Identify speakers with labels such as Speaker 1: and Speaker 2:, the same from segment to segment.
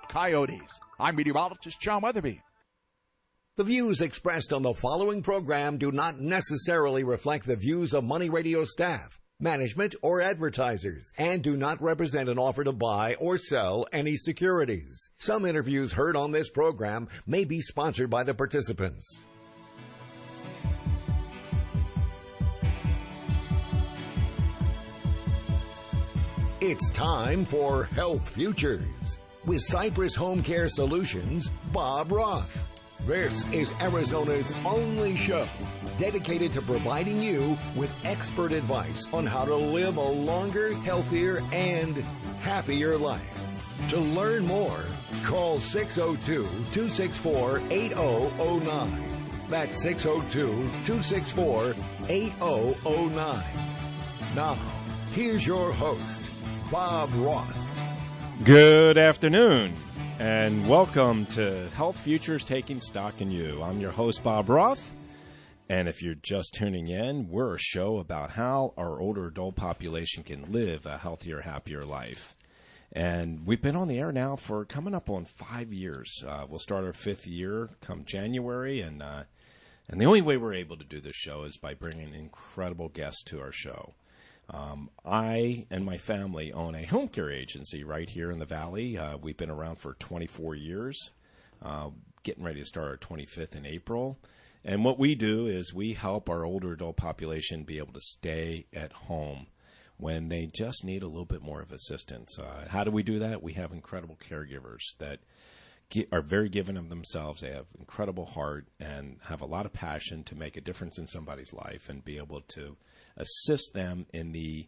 Speaker 1: Coyotes. I'm meteorologist John Weatherby.
Speaker 2: The views expressed on the following program do not necessarily reflect the views of Money Radio staff, management, or advertisers, and do not represent an offer to buy or sell any securities. Some interviews heard on this program may be sponsored by the participants. It's time for Health Futures with Cypress HomeCare Solutions, Bob Roth. This is Arizona's only show dedicated to providing you with expert advice on how to live a longer, healthier, and happier life. To learn more, call 602-264-8009. That's 602-264-8009. Now, here's your host, Bob Roth.
Speaker 3: Good afternoon, and welcome to Health Futures Taking Stock in You. I'm your host, Bob Roth, and if you're just tuning in, we're a show about how our older adult population can live a healthier, happier life. And we've been on the air now for coming up on 5 years. We'll start our 5th year come January, and the only way we're able to do this show is by bringing incredible guests to our show. I and my family own a home care agency right here in the Valley. We've been around for 24 years, getting ready to start our 25th in April. And what we do is we help our older adult population be able to stay at home when they just need a little bit more of assistance. How do we do that? We have incredible caregivers that are very giving of themselves. They have incredible heart and have a lot of passion to make a difference in somebody's life and be able to assist them in the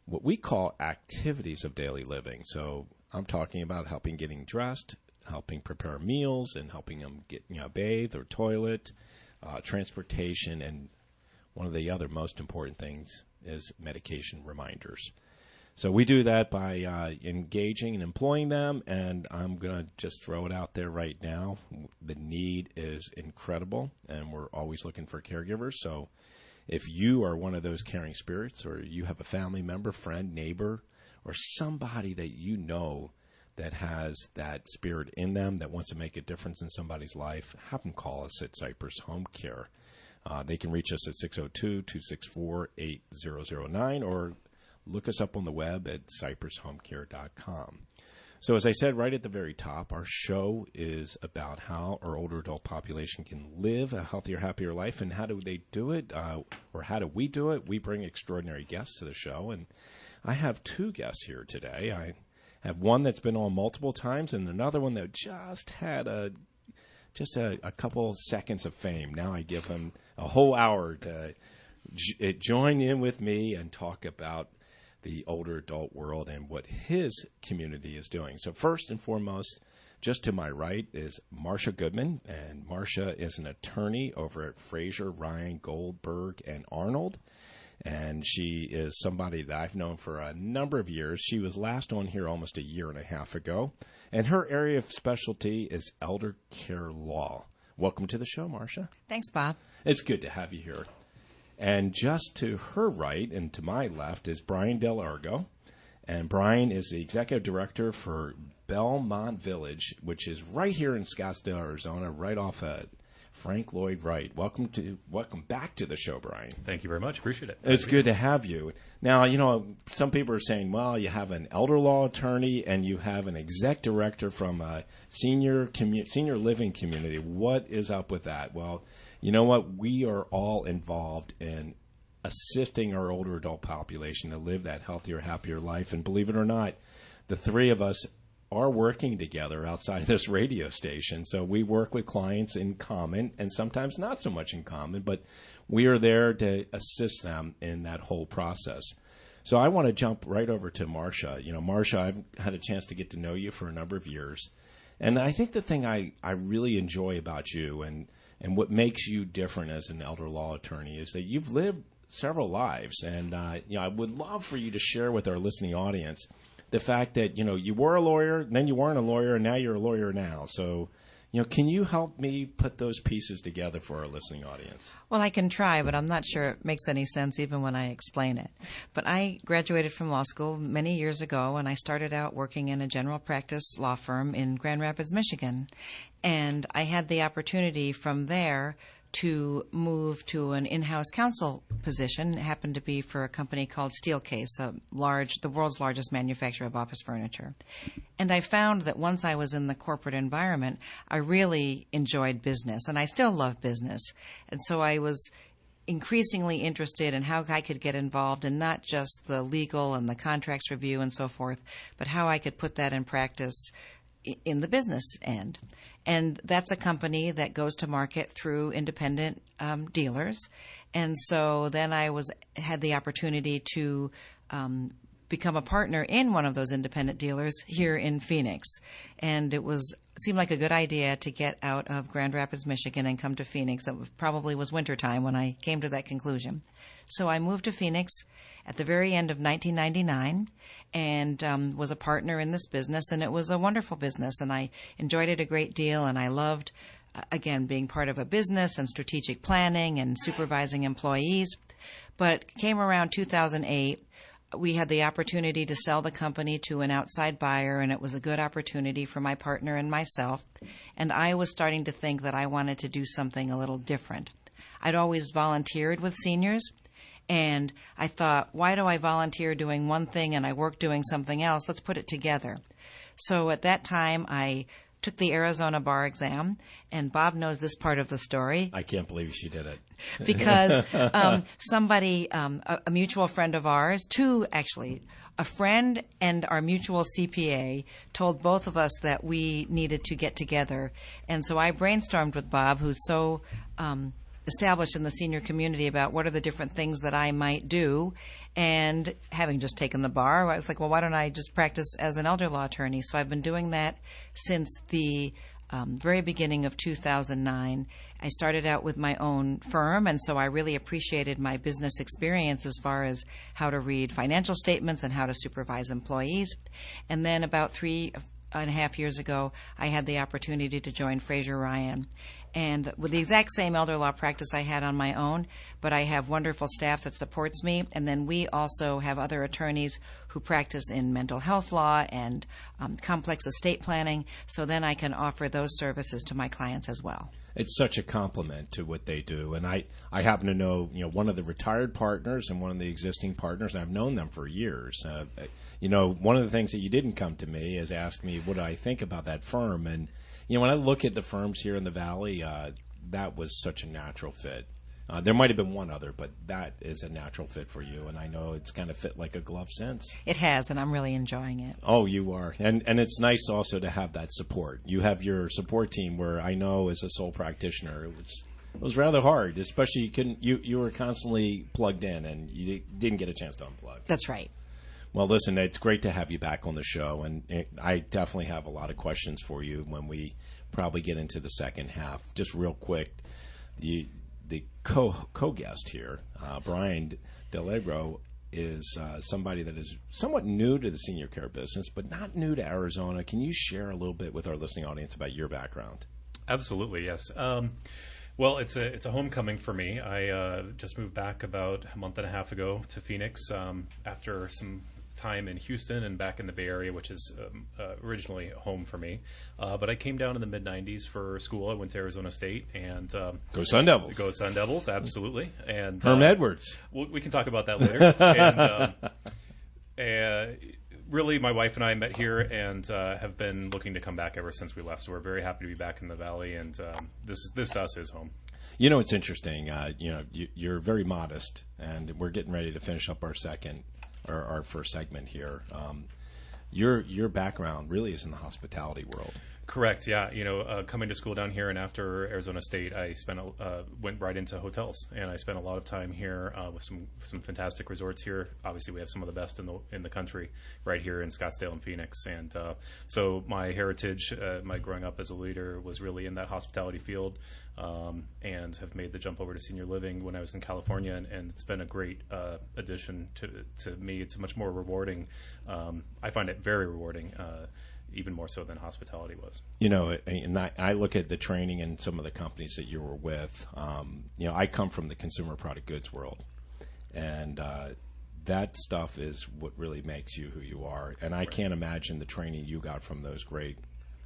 Speaker 3: what we call activities of daily living. So I'm talking about helping getting dressed, helping prepare meals, and helping them get bathe or toilet, transportation, and one of the other most important things is medication reminders. So we do that by engaging and employing them, and I'm going to just throw it out there right now. The need is incredible, and we're always looking for caregivers. So if you are one of those caring spirits, or you have a family member, friend, neighbor, or somebody that you know that has that spirit in them that wants to make a difference in somebody's life, have them call us at Cypress HomeCare. They can reach us at 602-264-8009 or look us up on the web at cypresshomecare.com. So as I said right at the very top, our show is about how our older adult population can live a healthier, happier life. And how do they do it, or how do we do it? We bring extraordinary guests to the show. And I have 2 guests here today. I have one that's been on multiple times and another one that just had a couple seconds of fame. Now I give him a whole hour to join in with me and talk about the older adult world and what his community is doing. So first and foremost, just to my right is Marsha Goodman, and Marsha is an attorney over at Fraser, Ryan, Goldberg, and Arnold, and she is somebody that I've known for a number of years. She was last on here almost a year and a half ago, and her area of specialty is elder care law. Welcome to the show, Marsha.
Speaker 4: Thanks, Bob.
Speaker 3: It's good to have you here. And just to her right and to my left is Brian Dell'Ergo. And Brian is the executive director for Belmont Village, which is right here in Scottsdale, Arizona, right off of Frank Lloyd Wright. Welcome back to the show, Brian.
Speaker 5: Thank you very much. Appreciate it.
Speaker 3: It's good to have you. Now, some people are saying, well, you have an elder law attorney and you have an exec director from a senior living community. What is up with that? Well, you know what? We are all involved in assisting our older adult population to live that healthier, happier life. And believe it or not, the 3 of us are working together outside of this radio station. So we work with clients in common and sometimes not so much in common, but we are there to assist them in that whole process. So I want to jump right over to Marsha. Marsha, I've had a chance to get to know you for a number of years. And I think the thing I really enjoy about you and what makes you different as an elder law attorney is that you've lived several lives. And I would love for you to share with our listening audience the fact that, you were a lawyer, then you weren't a lawyer, and now you're a lawyer now. So, Can you help me put those pieces together for our listening audience?
Speaker 4: Well, I can try, but I'm not sure it makes any sense even when I explain it. But I graduated from law school many years ago, and I started out working in a general practice law firm in Grand Rapids, Michigan. And I had the opportunity from there to move to an in-house counsel position. It happened to be for a company called Steelcase, the world's largest manufacturer of office furniture. And I found that once I was in the corporate environment, I really enjoyed business, and I still love business. And so I was increasingly interested in how I could get involved in not just the legal and the contracts review and so forth, but how I could put that in practice in the business end. And that's a company that goes to market through independent dealers. And so then I had the opportunity to become a partner in one of those independent dealers here in Phoenix. And it seemed like a good idea to get out of Grand Rapids, Michigan and come to Phoenix. It probably was wintertime when I came to that conclusion. So I moved to Phoenix at the very end of 1999 and was a partner in this business, and it was a wonderful business, and I enjoyed it a great deal, and I loved, again, being part of a business and strategic planning and supervising employees. But came around 2008, we had the opportunity to sell the company to an outside buyer, and it was a good opportunity for my partner and myself, and I was starting to think that I wanted to do something a little different. I'd always volunteered with seniors, and I thought, why do I volunteer doing one thing and I work doing something else? Let's put it together. So at that time, I took the Arizona bar exam, and Bob knows this part of the story.
Speaker 3: I can't believe she did it.
Speaker 4: Because somebody, a mutual friend of ours, two actually, a friend and our mutual CPA told both of us that we needed to get together. And so I brainstormed with Bob, who's so established in the senior community, about what are the different things that I might do. And having just taken the bar, I was like, well, why don't I just practice as an elder law attorney? So I've been doing that since the very beginning of 2009. I started out with my own firm, and so I really appreciated my business experience as far as how to read financial statements and how to supervise employees. And then about 3.5 years ago, I had the opportunity to join Fraser Ryan. And with the exact same elder law practice I had on my own, but I have wonderful staff that supports me. And then we also have other attorneys who practice in mental health law and complex estate planning. So then I can offer those services to my clients as well.
Speaker 3: It's such a compliment to what they do. And I happen to know, one of the retired partners and one of the existing partners. I've known them for years. One of the things that you didn't come to me is ask me what I think about that firm. And when I look at the firms here in the Valley, that was such a natural fit. There might have been one other, but that is a natural fit for you, and I know it's kind of fit like a glove since.
Speaker 4: It has, and I'm really enjoying it.
Speaker 3: Oh, you are. And it's nice also to have that support. You have your support team where I know as a sole practitioner, it was rather hard, especially you were constantly plugged in, and you didn't get a chance to unplug.
Speaker 4: That's right.
Speaker 3: Well, listen, it's great to have you back on the show, and I definitely have a lot of questions for you when we probably get into the second half. Just real quick, the co-guest here, Brian Dell'Ergo, is somebody that is somewhat new to the senior care business, but not new to Arizona. Can you share a little bit with our listening audience about your background?
Speaker 5: Absolutely, yes. Well, it's a homecoming for me. I just moved back about a month and a half ago to Phoenix after some time in Houston and back in the Bay Area, which is originally home for me. But I came down in the mid-'90s for school. I went to Arizona State. And
Speaker 3: Go Sun Devils.
Speaker 5: Go Sun Devils, absolutely. And
Speaker 3: Herm Edwards.
Speaker 5: We can talk about that later. And really, my wife and I met here and have been looking to come back ever since we left. So we're very happy to be back in the Valley, and this to us is home.
Speaker 3: It's interesting. You're very modest, and we're getting ready to finish up our first segment here. Your background really is in the hospitality world.
Speaker 5: Correct. Yeah. Coming to school down here and after Arizona State, I went right into hotels, and I spent a lot of time here with some fantastic resorts here. Obviously, we have some of the best in the country right here in Scottsdale and Phoenix. And so my heritage, my growing up as a leader, was really in that hospitality field, and have made the jump over to senior living when I was in California, and it's been a great addition to me. It's much more rewarding. I find it very rewarding. even more so than hospitality was.
Speaker 3: You know, and I look at the training in some of the companies that you were with. You know, I come from the consumer product goods world, and that stuff is what really makes you who you are. And I can't imagine the training you got from those great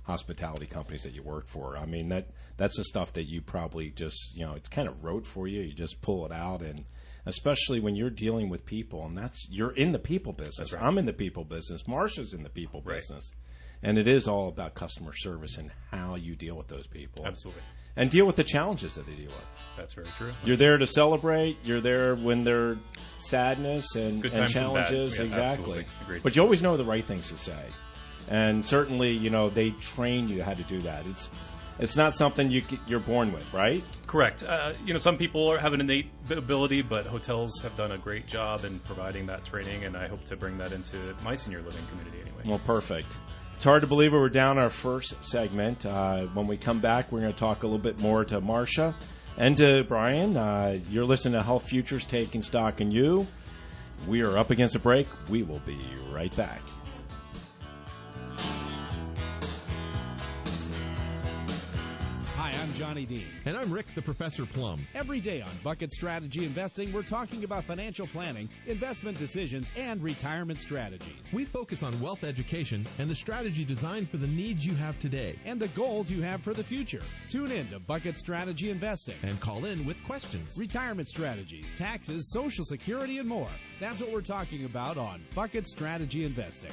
Speaker 3: hospitality companies that you worked for. I mean, that's the stuff that you probably just, you know, it's kind of rote for you. You just pull it out, and especially when you're dealing with people, and you're in the people business.
Speaker 5: Right.
Speaker 3: I'm in the people business. Marsha's in the people business. And it is all about customer service and how you deal with those people.
Speaker 5: Absolutely.
Speaker 3: And deal with the challenges that they deal with.
Speaker 5: That's very true.
Speaker 3: You're there to celebrate. You're there when there's sadness and challenges.
Speaker 5: Yeah,
Speaker 3: exactly.
Speaker 5: Agreed.
Speaker 3: But you always know the right things to say. And certainly, you know, they train you how to do that. It's not something you're born with, right?
Speaker 5: Correct. You know, some people have an innate ability, but hotels have done a great job in providing that training, and I hope to bring that into my senior living community anyway.
Speaker 3: Well, perfect. It's hard to believe we're down our first segment. When we come back, we're going to talk a little bit more to Marsha and to Brian. You're listening to Health Futures, Taking Stock in You. We are up against a break. We will be right back.
Speaker 6: Hi, I'm Johnny Dean.
Speaker 7: And I'm Rick, the Professor Plum.
Speaker 6: Every day on Bucket Strategy Investing, we're talking about financial planning, investment decisions, and retirement strategies.
Speaker 7: We focus on wealth education and the strategy designed for the needs you have today.
Speaker 6: And the goals you have for the future. Tune in to Bucket Strategy Investing.
Speaker 7: And call in with questions.
Speaker 6: Retirement strategies, taxes, Social Security, and more. That's what we're talking about on Bucket Strategy Investing.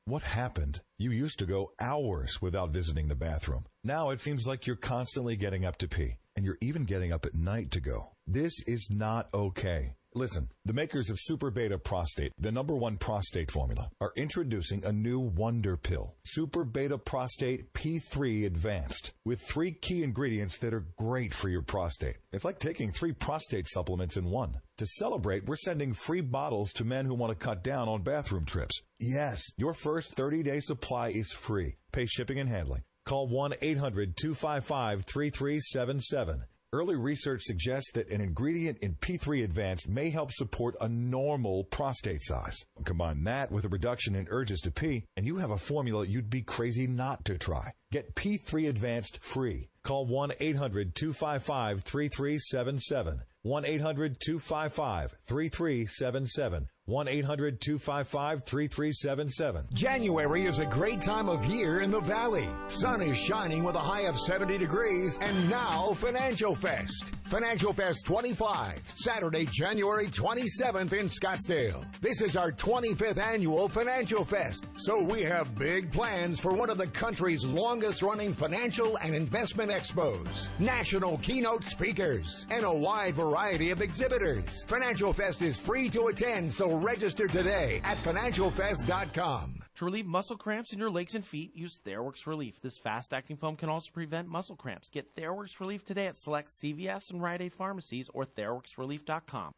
Speaker 8: What happened? You used to go hours without visiting the bathroom. Now it seems like you're constantly getting up to pee, and you're even getting up at night to go. This is not okay. Listen, the makers of Super Beta Prostate, the #1 prostate formula, are introducing a new wonder pill, Super Beta Prostate P3 Advanced, with 3 key ingredients that are great for your prostate. It's like taking 3 prostate supplements in one. To celebrate, we're sending free bottles to men who want to cut down on bathroom trips. Yes, your first 30-day supply is free. Pay shipping and handling. Call 1-800-255-3377. Early research suggests that an ingredient in P3 Advanced may help support a normal prostate size. Combine that with a reduction in urges to pee, and you have a formula you'd be crazy not to try. Get P3 Advanced free. Call 1-800-255-3377. 1-800-255-3377. 1-800-255-3377.
Speaker 2: January is a great time of year in the Valley. Sun is shining with a high of 70 degrees, and now Financial Fest. Financial Fest 25, Saturday, January 27th in Scottsdale. This is our 25th annual Financial Fest, so we have big plans for one of the country's longest-running financial and investment expos, national keynote speakers, and a wide variety of exhibitors. Financial Fest is free to attend, so register today at financialfest.com.
Speaker 9: To relieve muscle cramps in your legs and feet, use TheraWorks Relief. This fast-acting foam can also prevent muscle cramps. Get TheraWorks Relief today at select CVS and Rite Aid pharmacies or TheraWorksRelief.com.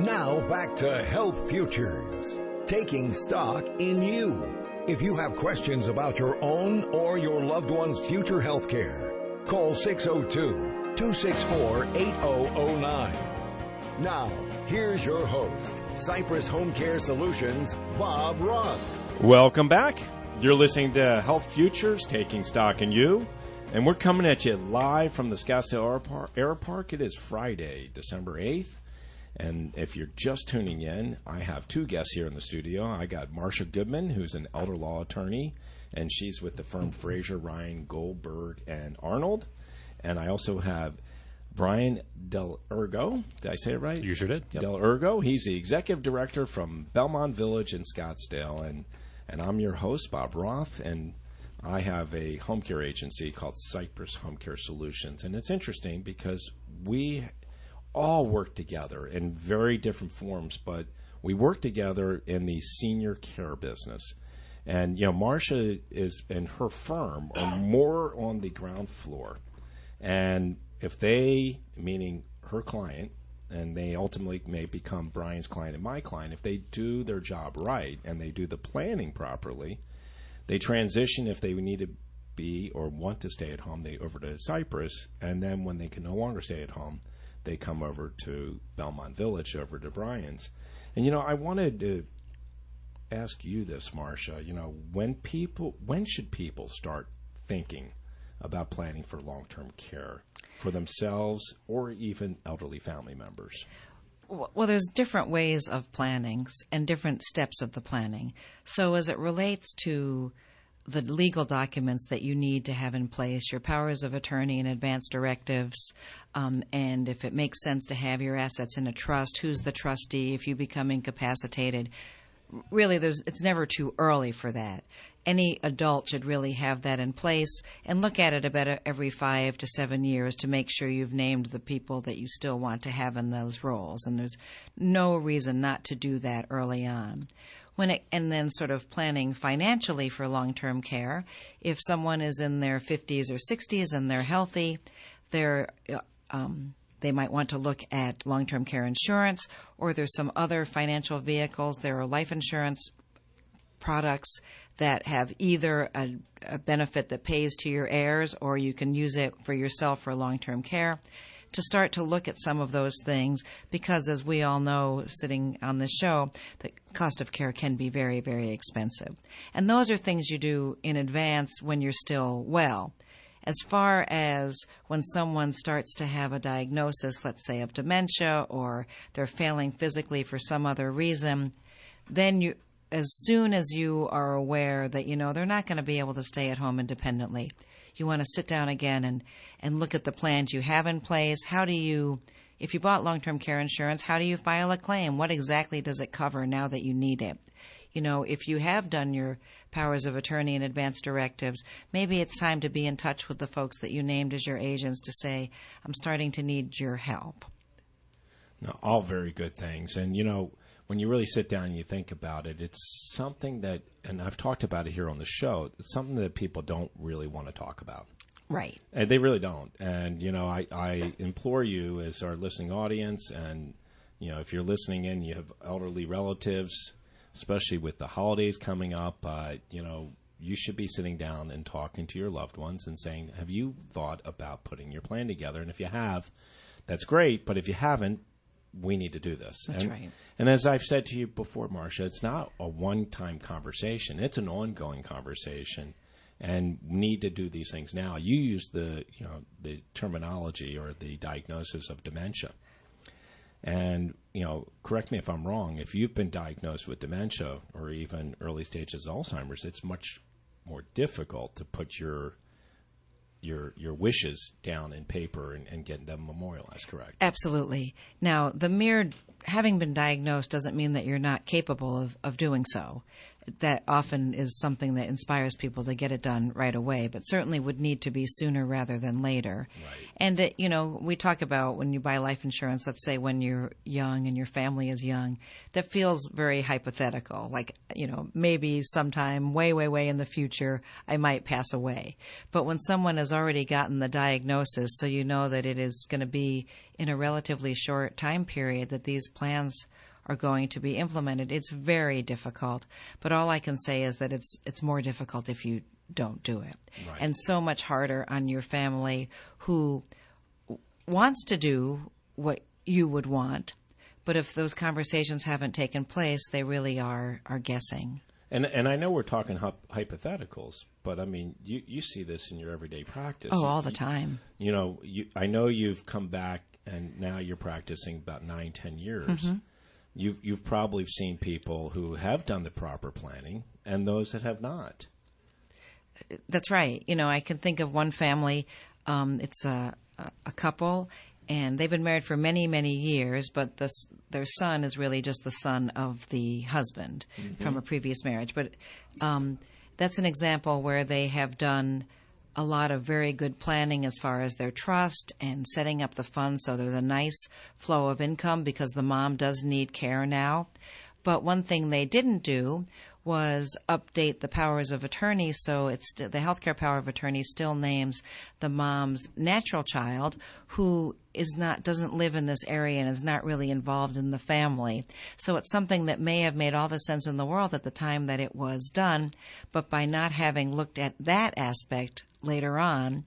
Speaker 2: Now back to Health Futures, taking stock in you. If you have questions about your own or your loved one's future health care, call 602-264-8009. Now, here's your host, Cypress HomeCare Solutions, Bob Roth.
Speaker 3: Welcome back. You're listening to Health Futures, Taking Stock in You. And we're coming at you live from the Scottsdale Air Park. It is Friday, December 8th. And if you're just tuning in, I have 2 guests here in the studio. I got Marsha Goodman, who's an elder law attorney, and she's with the firm Fraser, Ryan, Goldberg, and Arnold. And I also have Brian Dell'Ergo. Did I say it right?
Speaker 5: You sure did. Yep.
Speaker 3: Dell'Ergo. He's the executive director from Belmont Village in Scottsdale. And I'm your host, Bob Roth. And I have a home care agency called Cypress HomeCare Solutions. And it's interesting because we all work together in very different forms, but we work together in the senior care business. And, you know, Marsha is and her firm are more on the ground floor. And if they, meaning her client, and they ultimately may become Brian's client and my client, if they do their job right and they do the planning properly, they transition if they need to be or want to stay at home, they over to Cypress, and then when they can no longer stay at home, they come over to Belmont Village, over to Brian's. And, you know, I wanted to ask you this, Marsha. You know, when should people start thinking about planning for long-term care for themselves or even elderly family members?
Speaker 4: Well, there's different ways of planning and different steps of the planning. So as it relates to the legal documents that you need to have in place, your powers of attorney and advance directives, and if it makes sense to have your assets in a trust, who's the trustee if you become incapacitated, really it's never too early for that. Any adult should really have that in place and look at it about every 5 to 7 years to make sure you've named the people that you still want to have in those roles. And there's no reason not to do that early on. And then sort of planning financially for long-term care. If someone is in their 50s or 60s and they're healthy, they might want to look at long-term care insurance, or there's some other financial vehicles. There are life insurance products that have either a benefit that pays to your heirs, or you can use it for yourself for long-term care. To start to look at some of those things, because as we all know, sitting on this show, the cost of care can be very, very expensive. And those are things you do in advance when you're still well. As far as when someone starts to have a diagnosis, let's say of dementia, or they're failing physically for some other reason, then as soon as you are aware that, you know, they're not going to be able to stay at home independently, you want to sit down again and look at the plans you have in place. If you bought long-term care insurance, how do you file a claim? What exactly does it cover now that you need it? You know, if you have done your powers of attorney and advance directives, maybe it's time to be in touch with the folks that you named as your agents to say, I'm starting to need your help.
Speaker 3: No, all very good things. And, you know, when you really sit down and you think about it, it's something that, and I've talked about it here on the show, it's something that people don't really want to talk about.
Speaker 4: Right.
Speaker 3: And they really don't. And, you know, I implore you as our listening audience, and, you know, if you're listening in, you have elderly relatives, especially with the holidays coming up, you know, you should be sitting down and talking to your loved ones and saying, have you thought about putting your plan together? And if you have, that's great. But if you haven't, we need to do this.
Speaker 4: That's right.
Speaker 3: And as I've said to you before, Marsha, it's not a one-time conversation. It's an ongoing conversation, and need to do these things now. You use the terminology or the diagnosis of dementia. And, you know, correct me if I'm wrong, if you've been diagnosed with dementia or even early stages of Alzheimer's, it's much more difficult to put your wishes down in paper and get them memorialized, correct?
Speaker 4: Absolutely. Now, the mere having been diagnosed doesn't mean that you're not capable of doing so. That often is something that inspires people to get it done right away, but certainly would need to be sooner rather than later.
Speaker 3: Right.
Speaker 4: And, you know, we talk about when you buy life insurance, let's say when you're young and your family is young, that feels very hypothetical. Like, you know, maybe sometime way, way, way in the future, I might pass away. But when someone has already gotten the diagnosis, so you know that it is going to be in a relatively short time period that these plans are going to be implemented, it's very difficult. But all I can say is that it's more difficult if you don't do it.
Speaker 3: Right.
Speaker 4: And so much harder on your family who wants to do what you would want, but if those conversations haven't taken place, they really are guessing.
Speaker 3: And I know we're talking hypotheticals, but I mean, you see this in your everyday practice.
Speaker 4: Oh, all the time.
Speaker 3: You know, I know you've come back and now you're practicing about 9-10 years. Mm-hmm. You've probably seen people who have done the proper planning and those that have not.
Speaker 4: That's right. You know, I can think of one family. It's a couple, and they've been married for many, many years, but their son is really just the son of the husband from a previous marriage. But that's an example where they have done a lot of very good planning as far as their trust and setting up the funds so there's a nice flow of income because the mom does need care now. But one thing they didn't do was update the powers of attorney, so it's the healthcare power of attorney still names the mom's natural child who doesn't live in this area and is not really involved in the family. So it's something that may have made all the sense in the world at the time that it was done, but by not having looked at that aspect later on,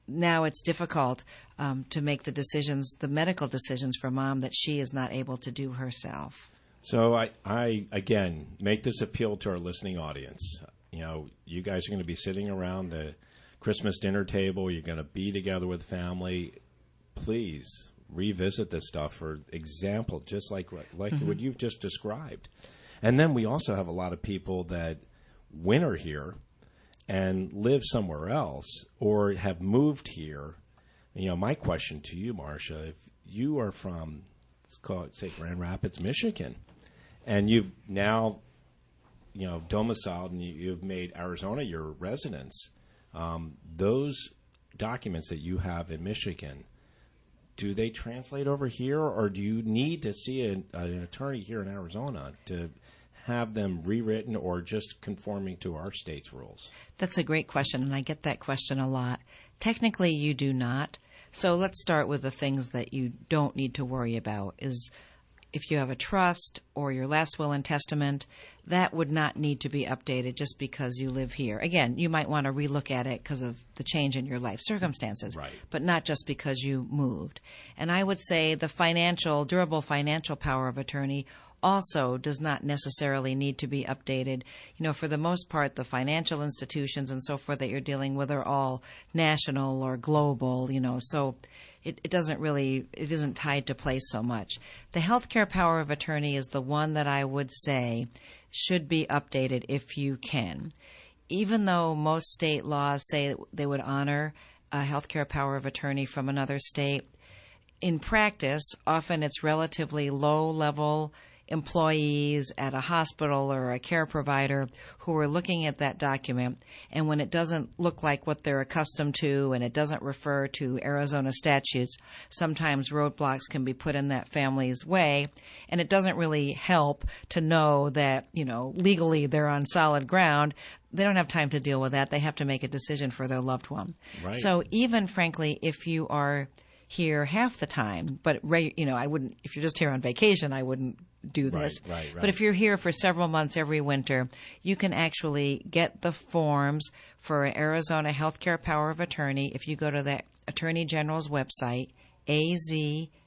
Speaker 4: now it's difficult. to make the decisions, the medical decisions for Mom that she is not able to do herself.
Speaker 3: So I again, make this appeal to our listening audience. You know, you guys are going to be sitting around the Christmas dinner table. You're going to be together with family. Please revisit this stuff for example, just like what you've just described. And then we also have a lot of people that winter here and live somewhere else or have moved here. You know, my question to you, Marsha, if you are from, let's call it, say, Grand Rapids, Michigan, and you've now, you know, domiciled and you've made Arizona your residence, those documents that you have in Michigan, do they translate over here, or do you need to see an attorney here in Arizona to have them rewritten or just conforming to our state's rules?
Speaker 4: That's a great question, and I get that question a lot. Technically, you do not. So let's start with the things that you don't need to worry about is if you have a trust or your last will and testament, that would not need to be updated just because you live here. Again, you might want to relook at it because of the change in your life circumstances,
Speaker 3: right, but
Speaker 4: not just because you moved. And I would say the durable financial power of attorney also does not necessarily need to be updated. You know, for the most part, the financial institutions and so forth that you're dealing with are all national or global, you know, so it isn't tied to place so much. The healthcare power of attorney is the one that I would say should be updated if you can. Even though most state laws say they would honor a healthcare power of attorney from another state, in practice, often it's relatively low-level employees at a hospital or a care provider who are looking at that document, and when it doesn't look like what they're accustomed to and it doesn't refer to Arizona statutes, sometimes roadblocks can be put in that family's way, and it doesn't really help to know that, you know, legally they're on solid ground. They don't have time to deal with that. They have to make a decision for their loved one.
Speaker 3: Right.
Speaker 4: So even, frankly, if you are here half the time, but, you know, I wouldn't, if you're just here on vacation, I wouldn't do this.
Speaker 3: Right.
Speaker 4: But if you're here for several months every winter, you can actually get the forms for an Arizona Healthcare Power of Attorney if you go to the Attorney General's website, azag.gov,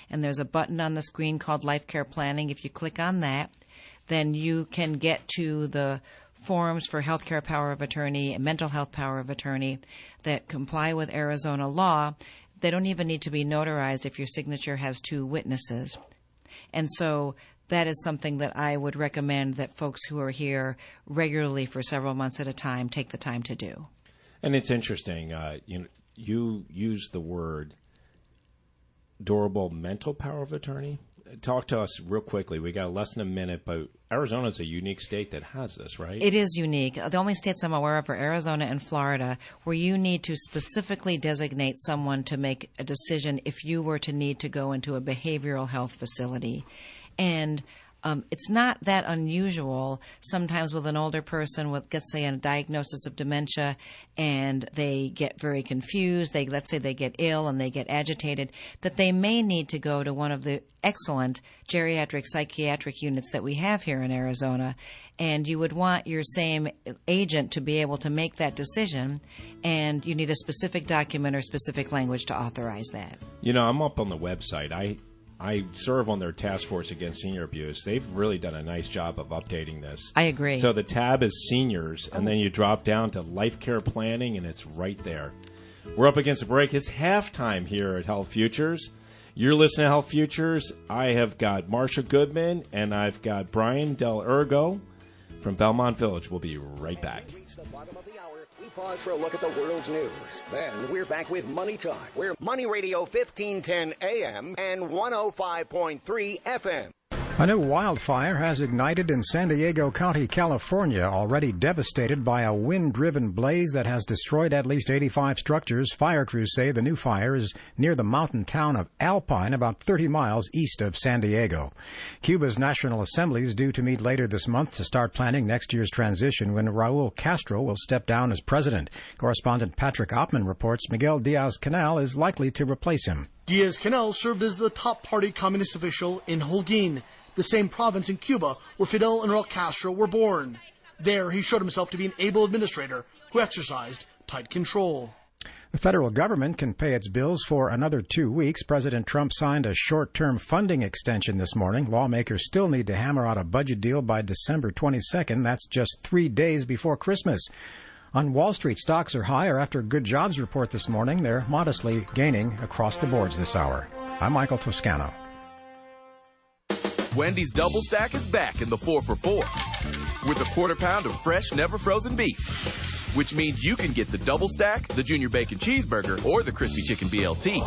Speaker 4: and there's a button on the screen called Life Care Planning. If you click on that, then you can get to the forms for healthcare power of attorney and mental health power of attorney that comply with Arizona law. They don't even need to be notarized if your signature has two witnesses. And so that is something that I would recommend that folks who are here regularly for several months at a time take the time to do.
Speaker 3: And it's interesting. You use the word durable mental power of attorney. Talk to us real quickly. We got less than a minute, but Arizona is a unique state that has this, right?
Speaker 4: It is unique. The only states I'm aware of are Arizona and Florida, where you need to specifically designate someone to make a decision if you were to need to go into a behavioral health facility. And it's not that unusual sometimes with an older person with, let's say, a diagnosis of dementia, and they get very confused. Let's say they get ill and they get agitated, that they may need to go to one of the excellent geriatric psychiatric units that we have here in Arizona. And you would want your same agent to be able to make that decision, and you need a specific document or specific language to authorize that.
Speaker 3: You know, I'm up on the website. I serve on their task force against senior abuse. They've really done a nice job of updating this.
Speaker 4: I agree.
Speaker 3: So the tab is seniors, and then you drop down to life care planning, and it's right there. We're up against a break. It's halftime here at Health Futures. You're listening to Health Futures. I have got Marsha Goodman, and I've got Brian Dell'Ergo from Belmont Village. We'll be right back.
Speaker 2: We pause for a look at the world's news. Then we're back with Money Talk. We're Money Radio 1510 AM and 105.3 FM.
Speaker 10: A new wildfire has ignited in San Diego County, California, already devastated by a wind-driven blaze that has destroyed at least 85 structures. Fire crews say the new fire is near the mountain town of Alpine, about 30 miles east of San Diego. Cuba's National Assembly is due to meet later this month to start planning next year's transition when Raul Castro will step down as president. Correspondent Patrick Oppman reports Miguel Diaz-Canel is likely to replace him.
Speaker 11: Diaz-Canel served as the top party communist official in Holguin, the same province in Cuba where Fidel and Raul Castro were born. There he showed himself to be an able administrator who exercised tight control.
Speaker 10: The federal government can pay its bills for another 2 weeks. President Trump signed a short-term funding extension this morning. Lawmakers still need to hammer out a budget deal by December 22nd. That's just 3 days before Christmas. On Wall Street, stocks are higher after a good jobs report this morning. They're modestly gaining across the boards this hour. I'm Michael Toscano.
Speaker 12: Wendy's Double Stack is back in the 4 for $4 with a quarter pound of fresh, never frozen beef, which means you can get the Double Stack, the Junior Bacon Cheeseburger, or the Crispy Chicken BLT,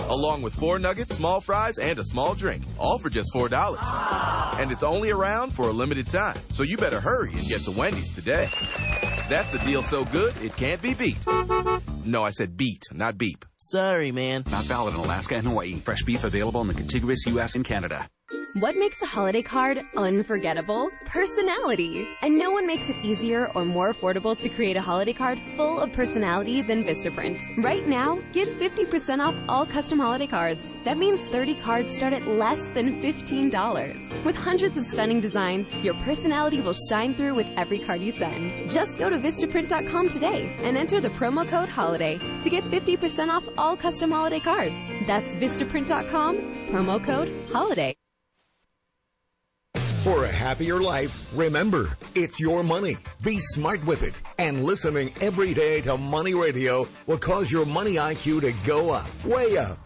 Speaker 12: along with 4 nuggets, small fries, and a small drink, all for just $4. And it's only around for a limited time, so you better hurry and get to Wendy's today. That's a deal so good, it can't be beat. No, I said beat, not beep.
Speaker 13: Sorry, man. Not valid in Alaska and Hawaii. Fresh beef available in the contiguous U.S. and Canada.
Speaker 14: What makes a holiday card unforgettable? Personality. And no one makes it easier or more affordable to create a holiday card full of personality than Vistaprint. Right now, get 50% off all custom holiday cards. That means 30 cards start at less than $15. With hundreds of stunning designs, your personality will shine through with every card you send. Just go to Vistaprint.com today and enter the promo code HOLIDAY to get 50% off all custom holiday cards. That's Vistaprint.com, promo code HOLIDAY.
Speaker 2: For a happier life, remember, it's your money. Be smart with it. And listening every day to Money Radio will cause your money IQ to go up, way up.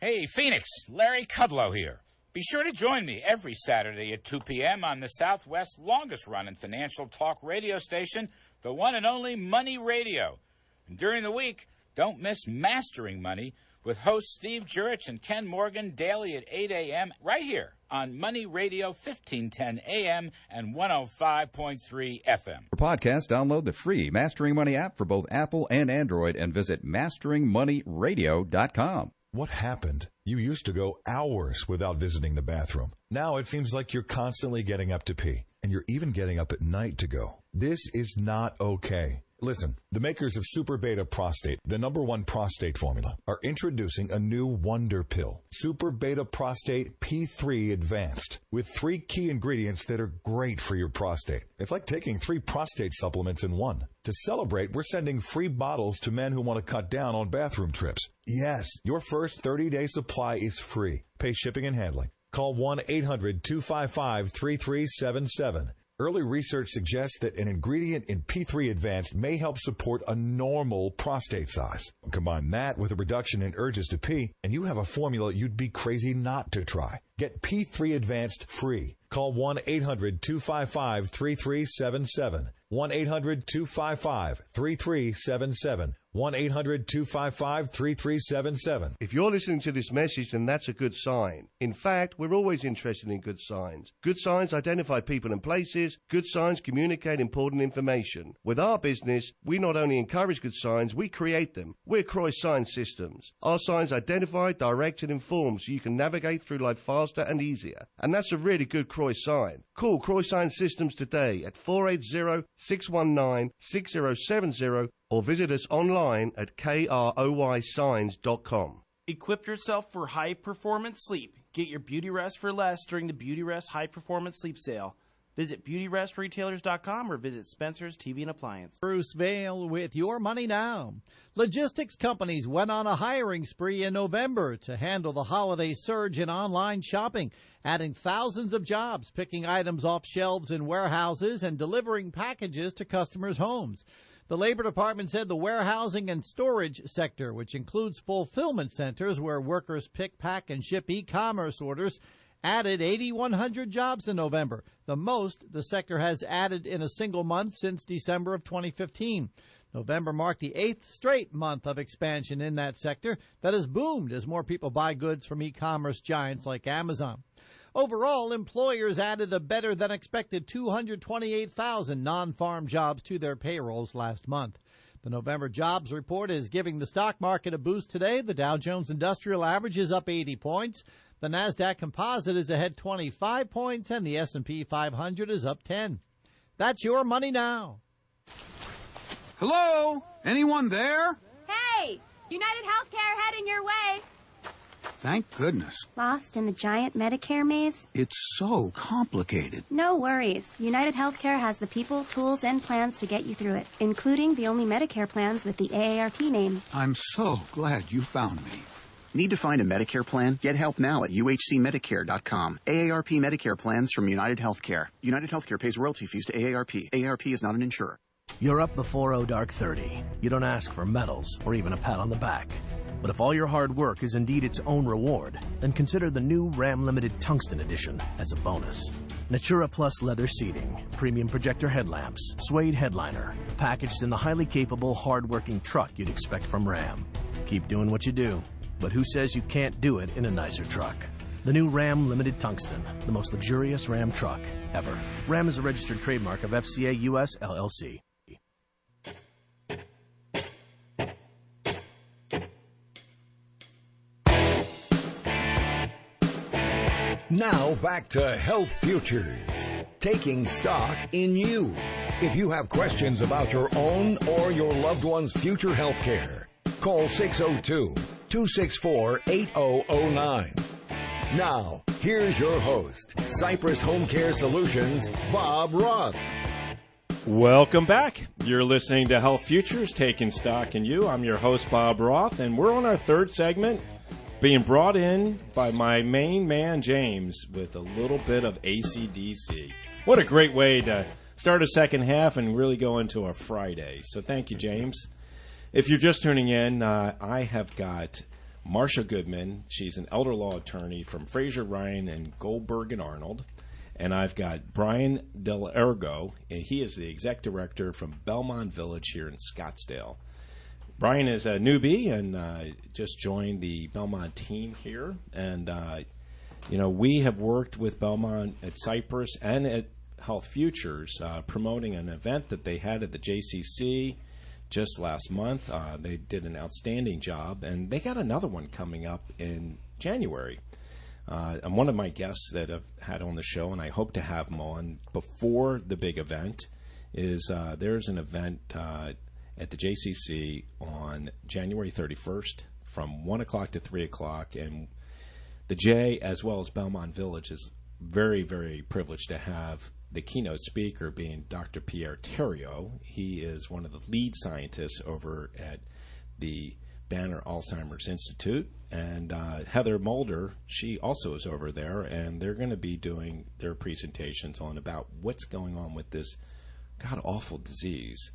Speaker 15: Hey, Phoenix, Larry Kudlow here. Be sure to join me every Saturday at 2 p.m. on the Southwest's longest-running financial talk radio station, the one and only Money Radio. And during the week, don't miss Mastering Money with hosts Steve Jurich and Ken Morgan daily at 8 a.m. right here on Money Radio 1510 AM and 105.3 FM.
Speaker 16: For podcasts, download the free Mastering Money app for both Apple and Android and visit masteringmoneyradio.com.
Speaker 8: What happened? You used to go hours without visiting the bathroom. Now it seems like you're constantly getting up to pee, and you're even getting up at night to go. This is not okay. Listen, the makers of Super Beta Prostate, the #1 prostate formula, are introducing a new wonder pill, Super Beta Prostate P3 Advanced, with 3 key ingredients that are great for your prostate. It's like taking 3 prostate supplements in one. To celebrate, we're sending free bottles to men who want to cut down on bathroom trips. Yes, your first 30-day supply is free. Pay shipping and handling. Call 1-800-255-3377. Early research suggests that an ingredient in P3 Advanced may help support a normal prostate size. Combine that with a reduction in urges to pee, and you have a formula you'd be crazy not to try. Get P3 Advanced free. Call 1-800-255-3377. 1-800-255-3377. 1-800-255-3377.
Speaker 17: If you're listening to this message, then that's a good sign. In fact, we're always interested in good signs. Good signs identify people and places. Good signs communicate important information. With our business, we not only encourage good signs, we create them. We're Croy Sign Systems. Our signs identify, direct, and inform so you can navigate through life faster and easier. And that's a really good Croy sign. Call Croy Sign Systems today at 480-619-6070 or visit us online at kroysigns.com.
Speaker 9: Equip yourself for high-performance sleep. Get your Beauty Rest for less during the Beauty Rest High-Performance Sleep Sale. Visit BeautyRestRetailers.com or visit Spencer's TV and Appliance.
Speaker 18: Bruce Vail with Your Money Now. Logistics companies went on a hiring spree in November to handle the holiday surge in online shopping, adding thousands of jobs, picking items off shelves in warehouses and delivering packages to customers' homes. The Labor Department said the warehousing and storage sector, which includes fulfillment centers where workers pick, pack, and ship e-commerce orders, added 8,100 jobs in November, the most the sector has added in a single month since December of 2015. November marked the 8th straight month of expansion in that sector that has boomed as more people buy goods from e-commerce giants like Amazon. Overall, employers added a better-than-expected 228,000 non-farm jobs to their payrolls last month. The November jobs report is giving the stock market a boost today. The Dow Jones Industrial Average is up 80 points. The NASDAQ Composite is ahead 25 points, and the S&P 500 is up 10. That's Your Money Now.
Speaker 19: Hello? Anyone there?
Speaker 20: Hey! United Healthcare heading your way.
Speaker 19: Thank goodness.
Speaker 20: Lost in the giant Medicare maze?
Speaker 19: It's so complicated.
Speaker 20: No worries. United Healthcare has the people, tools, and plans to get you through it, including the only Medicare plans with the AARP name.
Speaker 19: I'm so glad you found me.
Speaker 21: Need to find a Medicare plan? Get help now at uhcmedicare.com. AARP Medicare plans from United Healthcare. United Healthcare pays royalty fees to AARP. AARP is not an insurer.
Speaker 22: You're up before dark 30. You don't ask for medals or even a pat on the back. But if all your hard work is indeed its own reward, then consider the new Ram Limited Tungsten Edition as a bonus. Natura Plus leather seating, premium projector headlamps, suede headliner, packaged in the highly capable, hard-working truck you'd expect from Ram. Keep doing what you do, but who says you can't do it in a nicer truck? The new Ram Limited Tungsten, the most luxurious Ram truck ever. Ram is a registered trademark of FCA US LLC.
Speaker 2: Now back to Health Futures, taking stock in you. If you have questions about your own or your loved one's future health care, call 602-264-8009. Now, here's your host, Cypress Home Care Solutions, Bob Roth.
Speaker 3: Welcome back. You're listening to Health Futures, taking stock in you. I'm your host, Bob Roth, and we're on our third segment, being brought in by my main man, James, with a little bit of AC/DC. What a great way to start a second half and really go into a Friday. So thank you, James. If you're just tuning in, I have got Marsha Goodman. She's an elder law attorney from Fraser, Ryan, and Goldberg and Arnold. And I've got Brian Dell'Ergo, and he is the exec director from Belmont Village here in Scottsdale. Brian is a newbie and just joined the Belmont team here. And, we have worked with Belmont at Cypress and at Health Futures promoting an event that they had at the JCC just last month. They did an outstanding job, and they got another one coming up in January. And one of my guests that I've had on the show, and I hope to have him on before the big event, is there's an event at the JCC on January 31st from 1 o'clock to 3 o'clock. And the J, as well as Belmont Village, is very, very privileged to have the keynote speaker being Dr. Pierre Theriault. He is one of the lead scientists over at the Banner Alzheimer's Institute. And Heather Mulder, she also is over there, and they're going to be doing their presentations on about what's going on with this god-awful disease.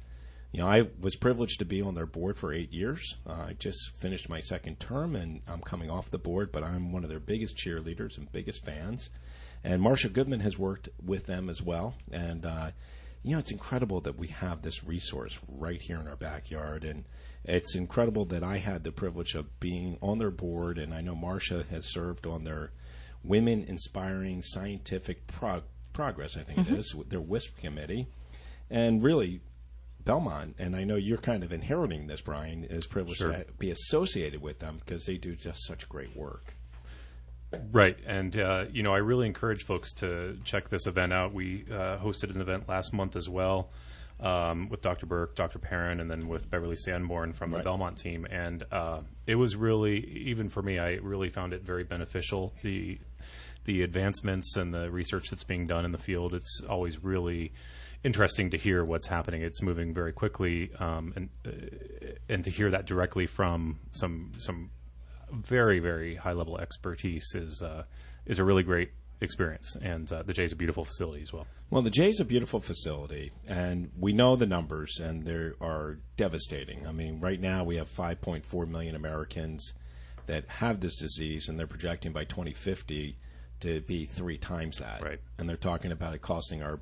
Speaker 3: I was privileged to be on their board for 8 years. I just finished my second term, and I'm coming off the board, but I'm one of their biggest cheerleaders and biggest fans. And Marsha Goodman has worked with them as well. And, it's incredible that we have this resource right here in our backyard. And it's incredible that I had the privilege of being on their board, and I know Marsha has served on their Women Inspiring Scientific Progress, I think it is, their WISP committee. And really, Belmont, and I know you're kind of inheriting this, Brian, is privileged to be associated with them because they do just such great work.
Speaker 5: Right. And, I really encourage folks to check this event out. We hosted an event last month as well with Dr. Burke, Dr. Perrin, and then with Beverly Sanborn from the Belmont team. And it was really, even for me, I really found it very beneficial. The advancements and the research that's being done in the field, it's always really interesting to hear what's happening. It's moving very quickly, and to hear that directly from some very, very high level expertise is a really great experience. And the J's a beautiful facility as well.
Speaker 3: Well, the J's a beautiful facility, and we know the numbers, and they are devastating. I mean, right now we have 5.4 million Americans that have this disease, and they're projecting by 2050 to be 3 times that.
Speaker 5: Right.
Speaker 3: And they're talking about it costing our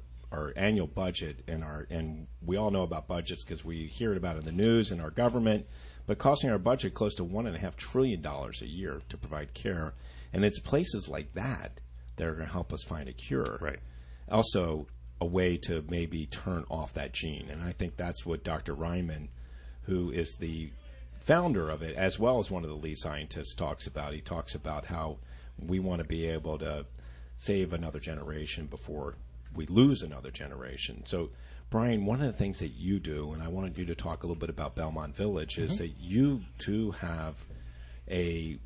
Speaker 3: annual budget and we all know about budgets because we hear about it in the news and our government, but costing our budget close to $1.5 trillion a year to provide care. And it's places like that are going to help us find a cure.
Speaker 5: Right.
Speaker 3: Also, a way to maybe turn off that gene. And I think that's what Dr. Ryman, who is the founder of it, as well as one of the lead scientists, talks about. He talks about how we want to be able to save another generation before we lose another generation. So, Brian, one of the things that you do, and I wanted you to talk a little bit about Belmont Village, is that you too have a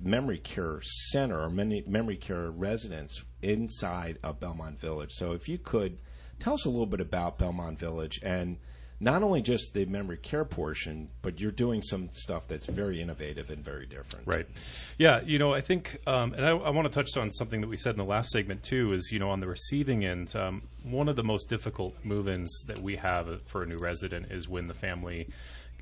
Speaker 3: memory care center or memory care residence inside of Belmont Village. So if you could tell us a little bit about Belmont Village, and not only just the memory care portion, but you're doing some stuff that's very innovative and very different.
Speaker 5: Right. Yeah, I think, and I want to touch on something that we said in the last segment too, is, on the receiving end, one of the most difficult move-ins that we have for a new resident is when the family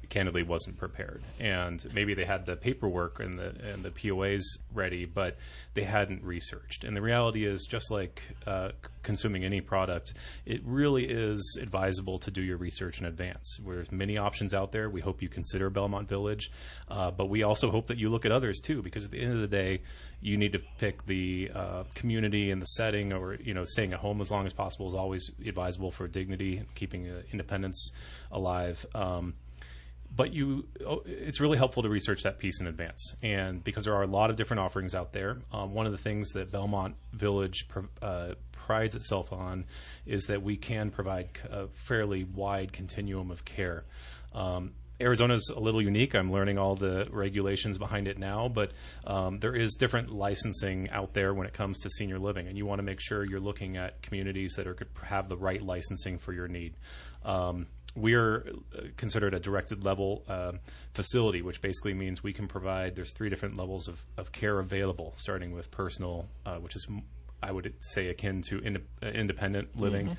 Speaker 5: candidly wasn't prepared, and maybe they had the paperwork and the POAs ready, but they hadn't researched. And the reality is, just like consuming any product, it really is advisable to do your research in advance. There's many options out there. We hope you consider Belmont Village, but we also hope that you look at others too, because at the end of the day, you need to pick the community and the setting, or staying at home as long as possible is always advisable for dignity, keeping independence alive. But it's really helpful to research that piece in advance. And because there are a lot of different offerings out there, one of the things that Belmont Village prides itself on is that we can provide a fairly wide continuum of care. Arizona's a little unique. I'm learning all the regulations behind it now, but there is different licensing out there when it comes to senior living, and you want to make sure you're looking at communities that have the right licensing for your need. We are considered a directed level facility, which basically means we can provide, there's 3 different levels of care available, starting with personal, which is, I would say, akin to independent living,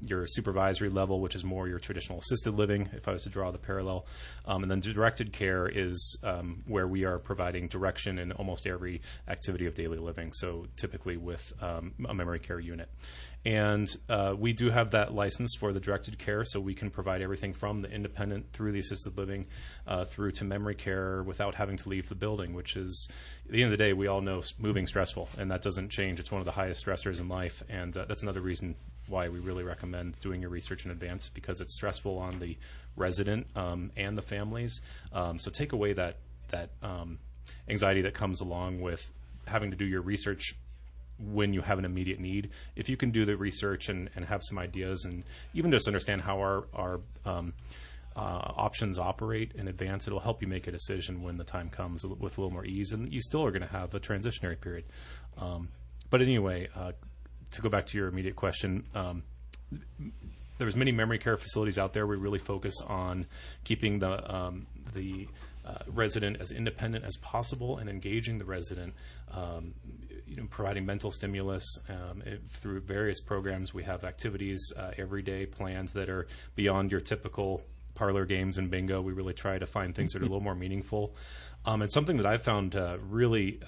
Speaker 5: your supervisory level, which is more your traditional assisted living, if I was to draw the parallel, and then directed care is where we are providing direction in almost every activity of daily living, so typically with a memory care unit. And we do have that license for the directed care, so we can provide everything from the independent through the assisted living through to memory care without having to leave the building, which is, at the end of the day, we all know moving's stressful, and that doesn't change. It's one of the highest stressors in life, and that's another reason why we really recommend doing your research in advance, because it's stressful on the resident and the families. So take away that anxiety that comes along with having to do your research when you have an immediate need. If you can do the research and have some ideas, and even just understand how our options operate in advance, it'll help you make a decision when the time comes with a little more ease, and you still are going to have a transitionary period. But anyway, to go back to your immediate question, there's many memory care facilities out there. We really focus on keeping the resident as independent as possible and engaging the resident, providing mental stimulus through various programs. We have activities every day planned that are beyond your typical parlor games and bingo. We really try to find things that are a little more meaningful. And something that I've found really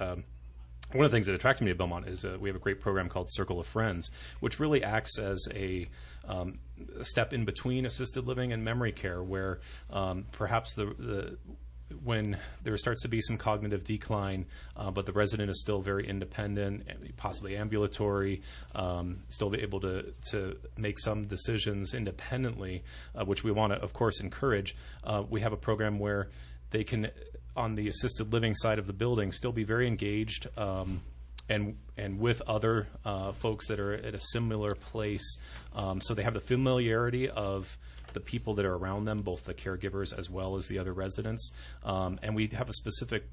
Speaker 5: one of the things that attracted me to Belmont is we have a great program called Circle of Friends, which really acts as a step in between assisted living and memory care, where perhaps when there starts to be some cognitive decline, but the resident is still very independent, possibly ambulatory, still be able to make some decisions independently, which we want to, of course, encourage. We have a program where they can, on the assisted living side of the building, still be very engaged and with other folks that are at a similar place. So they have the familiarity of the people that are around them, both the caregivers as well as the other residents. And we have a specific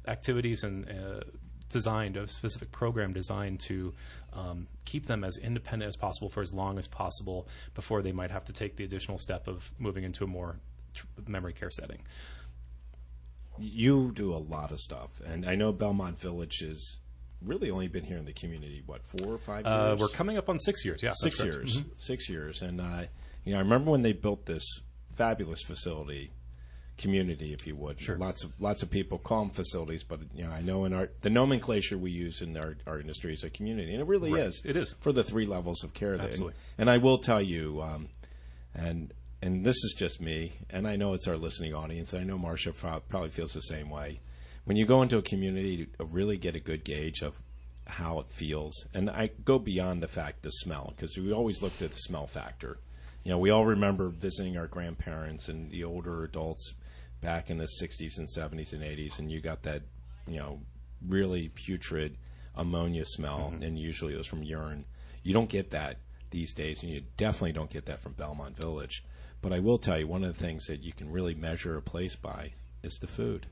Speaker 5: activities and a specific program designed to keep them as independent as possible for as long as possible before they might have to take the additional step of moving into a more memory care setting.
Speaker 3: You do a lot of stuff, and I know Belmont Village has really only been here in the community, 4 or 5 years?
Speaker 5: We're coming up on 6 years, yeah.
Speaker 3: 6 years. Mm-hmm. 6 years. And I remember when they built this fabulous facility, community, if you would.
Speaker 5: Sure.
Speaker 3: Lots of people call them facilities, but I know in the nomenclature we use in our industry is a community, and it really is.
Speaker 5: It is.
Speaker 3: For the 3 levels of care.
Speaker 5: Absolutely.
Speaker 3: And I will tell you, and this is just me, and I know it's our listening audience, and I know Marsha probably feels the same way. When you go into a community, to really get a good gauge of how it feels, and I go beyond the fact, the smell, because we always looked at the smell factor. We all remember visiting our grandparents and the older adults back in the 60s and 70s and 80s, and you got that, really putrid ammonia smell, and usually it was from urine. You don't get that these days, and you definitely don't get that from Belmont Village. But I will tell you, one of the things that you can really measure a place by is the food.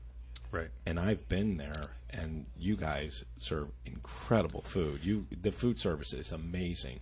Speaker 5: Right.
Speaker 3: And I've been there, and you guys serve incredible food. The food service is amazing.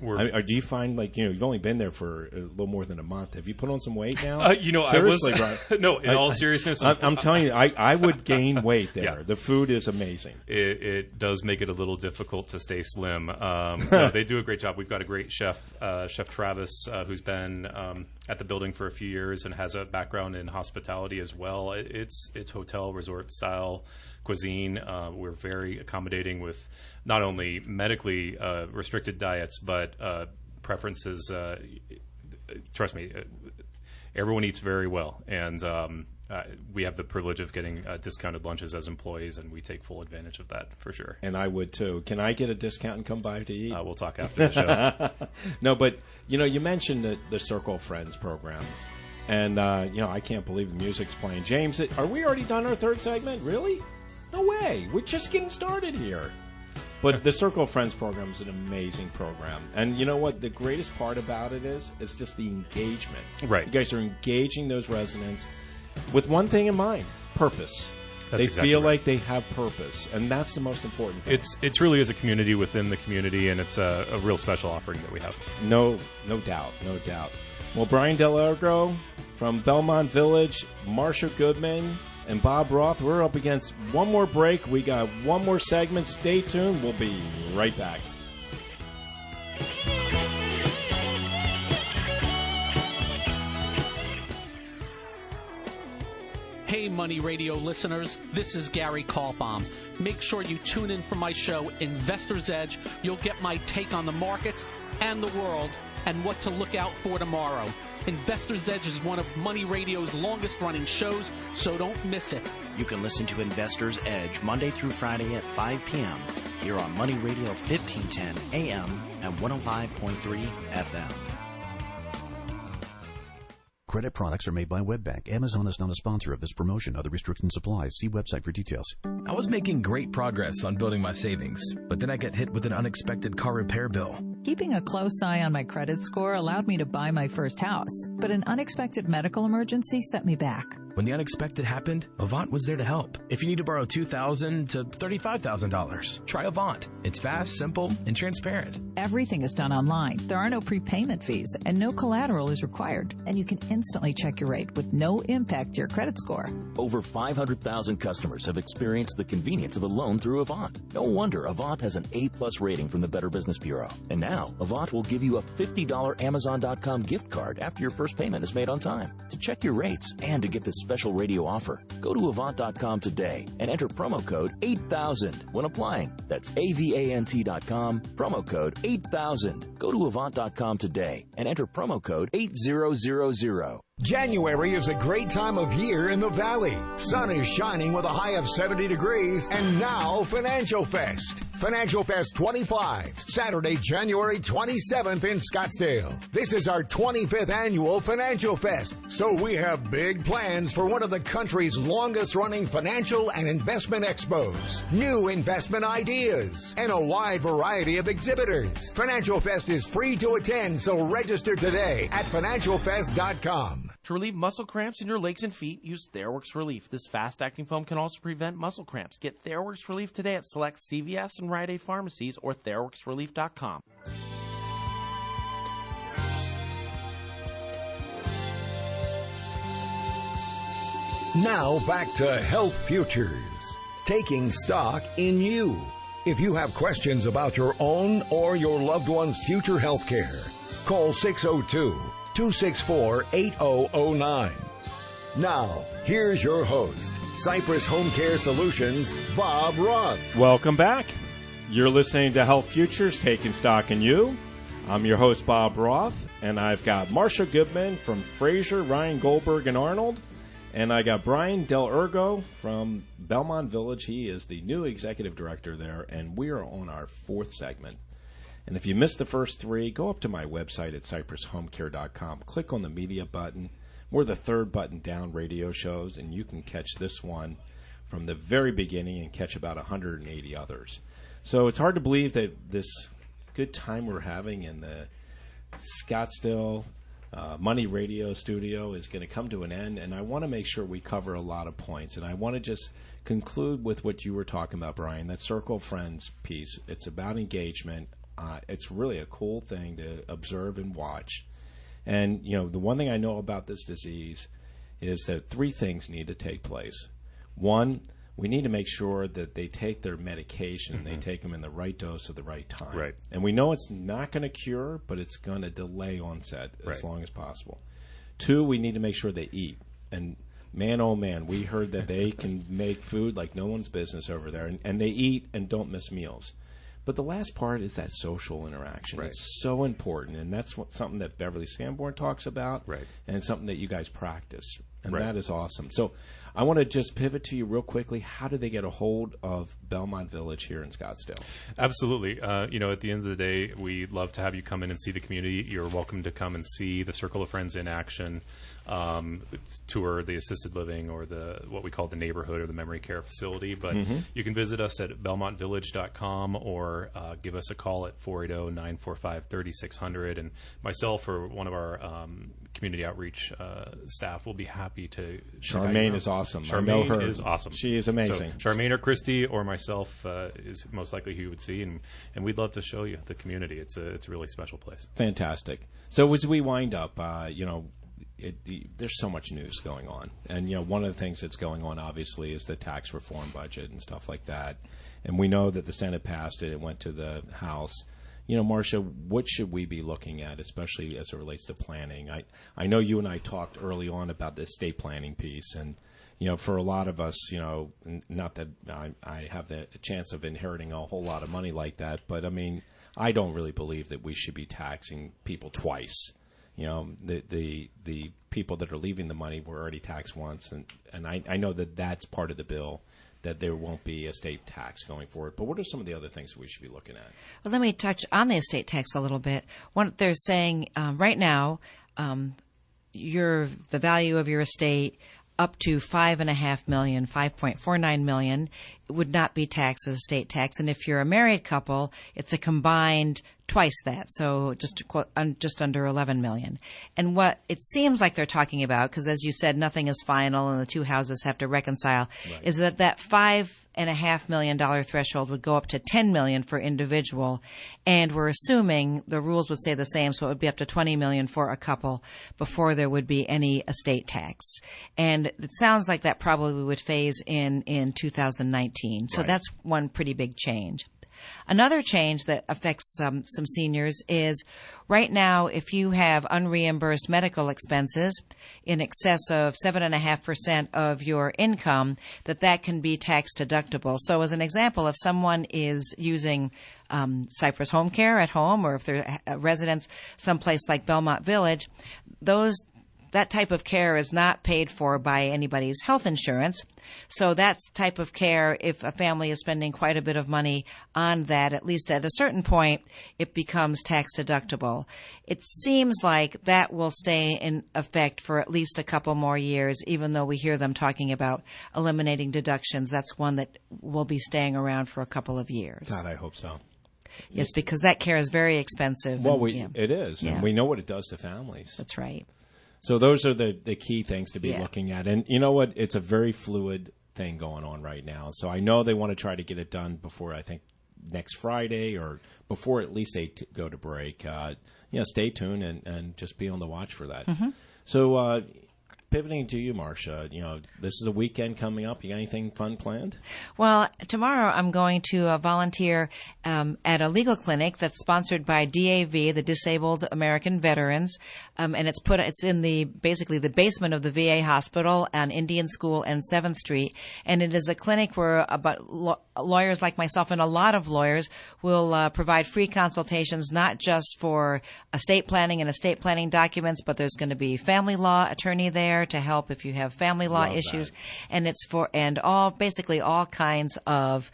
Speaker 3: Do you find, like, you've only been there for a little more than a month. Have you put on some weight now? Seriously,
Speaker 5: I was...
Speaker 3: Brian.
Speaker 5: No, in all seriousness.
Speaker 3: I'm telling you, I would gain weight there.
Speaker 5: Yeah.
Speaker 3: The food is amazing.
Speaker 5: It does make it a little difficult to stay slim. No, they do a great job. We've got a great chef, Chef Travis, who's been at the building for a few years and has a background in hospitality as well. It's hotel, resort-style cuisine. We're very accommodating with not only medically restricted diets, but preferences. Trust me, everyone eats very well, and we have the privilege of getting discounted lunches as employees, and we take full advantage of that for sure.
Speaker 3: And I would too. Can I get a discount and come by to eat?
Speaker 5: We'll talk after the show.
Speaker 3: No, but you mentioned the Circle Friends program, and I can't believe the music's playing. James, are we already done our third segment? Really? No way. We're just getting started here. But the Circle of Friends program is an amazing program. And you know what? The greatest part about it is just the engagement.
Speaker 5: Right.
Speaker 3: You guys are engaging those residents with one thing in mind, purpose.
Speaker 5: That's
Speaker 3: they
Speaker 5: exactly
Speaker 3: feel
Speaker 5: right.
Speaker 3: like they have purpose, and that's the most important thing.
Speaker 5: It truly is a community within the community, and it's a real special offering that we have.
Speaker 3: No doubt. Well, Brian Dell'Ergo from Belmont Village, Marsha Goodman, and Bob Roth, we're up against one more break. We got one more segment. Stay tuned. We'll be right back.
Speaker 1: Hey, Money Radio listeners, this is Gary Kaltbaum. Make sure you tune in for my show, Investor's Edge. You'll get my take on the markets and the world and what to look out for tomorrow. Investor's Edge is one of Money Radio's longest-running shows, so don't miss it.
Speaker 7: You can listen to Investor's Edge Monday through Friday at 5 p.m. here on Money Radio 1510 AM and 105.3 FM.
Speaker 23: Credit products are made by WebBank. Amazon is not a sponsor of this promotion. Other restrictions apply. See website for details.
Speaker 24: I was making great progress on building my savings, but then I got hit with an unexpected car repair bill.
Speaker 25: Keeping a close eye on my credit score allowed me to buy my first house, but an unexpected medical emergency set me back.
Speaker 24: When the unexpected happened, Avant was there to help. If you need to borrow $2,000 to $35,000, try Avant. It's fast, simple, and transparent.
Speaker 25: Everything is done online. There are no prepayment fees, and no collateral is required. And you can instantly check your rate with no impact to your credit score.
Speaker 26: Over 500,000 customers have experienced the convenience of a loan through Avant. No wonder Avant has an A-plus rating from the Better Business Bureau. And now, Avant will give you a $50 Amazon.com gift card after your first payment is made on time. To check your rates and to get this special radio offer, go to Avant.com today and enter promo code 8000 when applying. That's AVANT.com, promo code 8000. Go to Avant.com today and enter promo code 8000.
Speaker 2: January is a great time of year in the Valley. Sun is shining with a high of 70 degrees, and now Financial Fest. Financial Fest 25, Saturday, January 27th in Scottsdale. This is our 25th annual Financial Fest, so we have big plans for one of the country's longest-running financial and investment expos. New investment ideas, and a wide variety of exhibitors. Financial Fest is free to attend, so register today at financialfest.com.
Speaker 9: To relieve muscle cramps in your legs and feet, use TheraWorks Relief. This fast-acting foam can also prevent muscle cramps. Get TheraWorks Relief today at select CVS and Rite Aid pharmacies or TheraWorksRelief.com.
Speaker 2: Now back to Health Futures, taking stock in you. If you have questions about your own or your loved one's future health care, call 602-264-8009. Now, here's your host, Cypress Home Care Solutions, Bob Roth.
Speaker 3: Welcome back. You're listening to Health Futures, Taking Stock in You. I'm your host, Bob Roth, and I've got Marsha Goodman from Fraser, Ryan Goldberg, and Arnold. And I got Brian Dell'Ergo from Belmont Village. He is the new executive director there, and we are on our fourth segment. And if you missed the first three, go up to my website at cypresshomecare.com. Click on the media button. We're the third button down, radio shows, and you can catch this one from the very beginning and catch about 180 others. So it's hard to believe that this good time we're having in the Scottsdale Money Radio Studio is going to come to an end, and I want to make sure we cover a lot of points. And I want to just conclude with what you were talking about, Brian, that Circle of Friends piece. It's about engagement. It's really a cool thing to observe and watch. And, the one thing I know about this disease is that 3 things need to take place. One, we need to make sure that they take their medication, they take them in the right dose at the right time.
Speaker 5: Right.
Speaker 3: And we know it's not going to cure, but it's going to delay onset as long as possible. 2, we need to make sure they eat. And man, oh man, we heard that they can make food like no one's business over there, and they eat and don't miss meals. But the last part is that social interaction. Right. It's so important, and that's something that Beverly Sanborn talks about, and it's something that you guys practice, and that is awesome. So I want to just pivot to you real quickly. How do they get a hold of Belmont Village here in Scottsdale?
Speaker 5: Absolutely. At the end of the day, we'd love to have you come in and see the community. You're welcome to come and see the Circle of Friends in action, tour the assisted living or what we call the neighborhood or the memory care facility. But you can visit us at belmontvillage.com or give us a call at 480-945-3600. And myself or one of our community outreach staff will be happy to.
Speaker 3: Charmaine is awesome.
Speaker 5: Charmaine is awesome.
Speaker 3: She is amazing.
Speaker 5: So Charmaine or Christy or myself is most likely who you would see, and we'd love to show you the community. It's a really special place.
Speaker 3: Fantastic. So as we wind up, there's so much news going on, and one of the things that's going on obviously is the tax reform budget and stuff like that. And we know that the Senate passed it; it went to the House. Marsha, what should we be looking at, especially as it relates to planning? I know you and I talked early on about the estate planning piece, and for a lot of us, not that I have the chance of inheriting a whole lot of money like that, but I mean, I don't really believe that we should be taxing people twice. The people that are leaving the money were already taxed once, and I know that that's part of the bill, that there won't be estate tax going forward. But what are some of the other things that we should be looking at?
Speaker 4: Well, let me touch on the estate tax a little bit. What they're saying right now, the value of your estate up to $5.5 million, $5.49 million would not be taxed as estate tax. And if you're a married couple, it's a combined twice that, so just under $11 million. And what it seems like they're talking about, because as you said, nothing is final and the two houses have to reconcile, is that $5.5 million threshold would go up to $10 million for individual, and we're assuming the rules would stay the same, so it would be up to $20 million for a couple before there would be any estate tax. And it sounds like that probably would phase in 2019. So that's one pretty big change. Another change that affects some seniors is right now, if you have unreimbursed medical expenses in excess of 7.5% of your income, that can be tax deductible. So as an example, if someone is using Cypress HomeCare at home, or if they're residents someplace like Belmont Village, that type of care is not paid for by anybody's health insurance. So that type of care, if a family is spending quite a bit of money on that, at least at a certain point, it becomes tax deductible. It seems like that will stay in effect for at least a couple more years, even though we hear them talking about eliminating deductions. That's one that will be staying around for a couple of years.
Speaker 3: God, I hope so.
Speaker 4: Yes, because that care is very expensive.
Speaker 3: Well, it is, and we know what it does to families.
Speaker 4: That's right.
Speaker 3: So those are the key things to be looking at. And you know what? It's a very fluid thing going on right now. So I know they want to try to get it done before, I think, next Friday, or before at least they go to break. Stay tuned and just be on the watch for that. Mm-hmm. So pivoting to you, Marsha, this is a weekend coming up. You got anything fun planned? Well,
Speaker 4: tomorrow I'm going to volunteer at a legal clinic that's sponsored by DAV, the Disabled American Veterans, and it's in basically the basement of the VA hospital on Indian School and 7th Street, and it is a clinic where lawyers like myself and a lot of lawyers will provide free consultations, not just for estate planning and estate planning documents, but there's going to be family law attorney there to help if you have family law issues, and it's basically all kinds of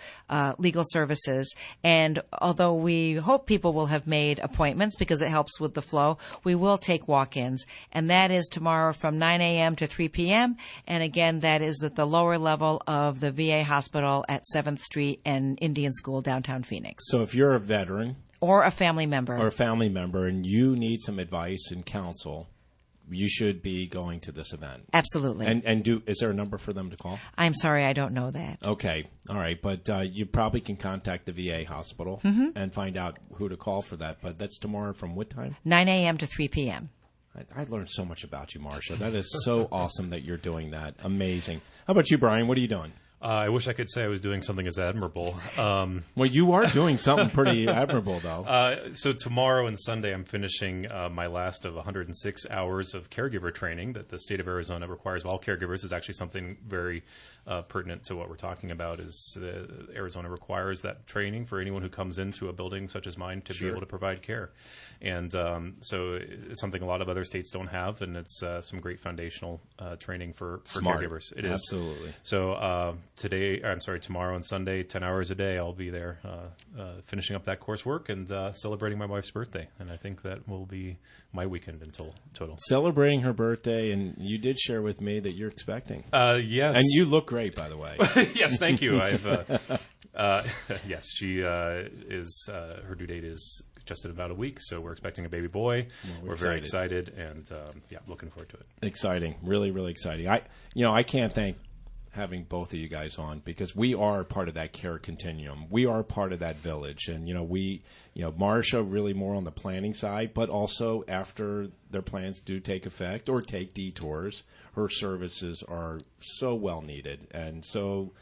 Speaker 4: legal services. And although we hope people will have made appointments because it helps with the flow, we will take walk-ins, and that is tomorrow from 9 a.m. to 3 p.m. And again, that is at the lower level of the VA hospital at 7th Street and Indian School, downtown Phoenix.
Speaker 3: So if you're a veteran
Speaker 4: or a family member
Speaker 3: and you need some advice and counsel, you should be going to this event.
Speaker 4: Absolutely.
Speaker 3: And is there a number for them to call?
Speaker 4: I'm sorry, I don't know that.
Speaker 3: Okay. All right. But you probably can contact the VA hospital and find out who to call for that. But that's tomorrow from what time?
Speaker 4: 9 a.m. to 3 p.m.
Speaker 3: I learned so much about you, Marsha. That is so awesome that you're doing that. Amazing. How about you, Brian? What are you doing?
Speaker 5: I wish I could say I was doing something as admirable.
Speaker 3: Well, you are doing something pretty admirable, though.
Speaker 5: So tomorrow and Sunday, I'm finishing my last of 106 hours of caregiver training that the state of Arizona requires of all caregivers. Is actually something very pertinent to what we're talking about. Is Arizona requires that training for anyone who comes into a building such as mine to be able to provide care. And so it's something a lot of other states don't have, and it's some great foundational training for caregivers. It is.
Speaker 3: Absolutely.
Speaker 5: So tomorrow and Sunday, 10 hours a day, I'll be there finishing up that coursework and celebrating my wife's birthday. And I think that will be my weekend until total.
Speaker 3: Celebrating her birthday, and you did share with me that you're expecting.
Speaker 5: Yes.
Speaker 3: And you look great, by the way.
Speaker 5: Yes, thank you. Yes, she is, her due date is just in about a week, so we're expecting a baby boy.
Speaker 3: Well,
Speaker 5: we're very excited, and looking forward to it. Exciting,
Speaker 3: really, really exciting. I can't thank having both of you guys on because we are part of that care continuum. We are part of that village, and Marsha really more on the planning side, but also after their plans do take effect or take detours, her services are so well needed, and so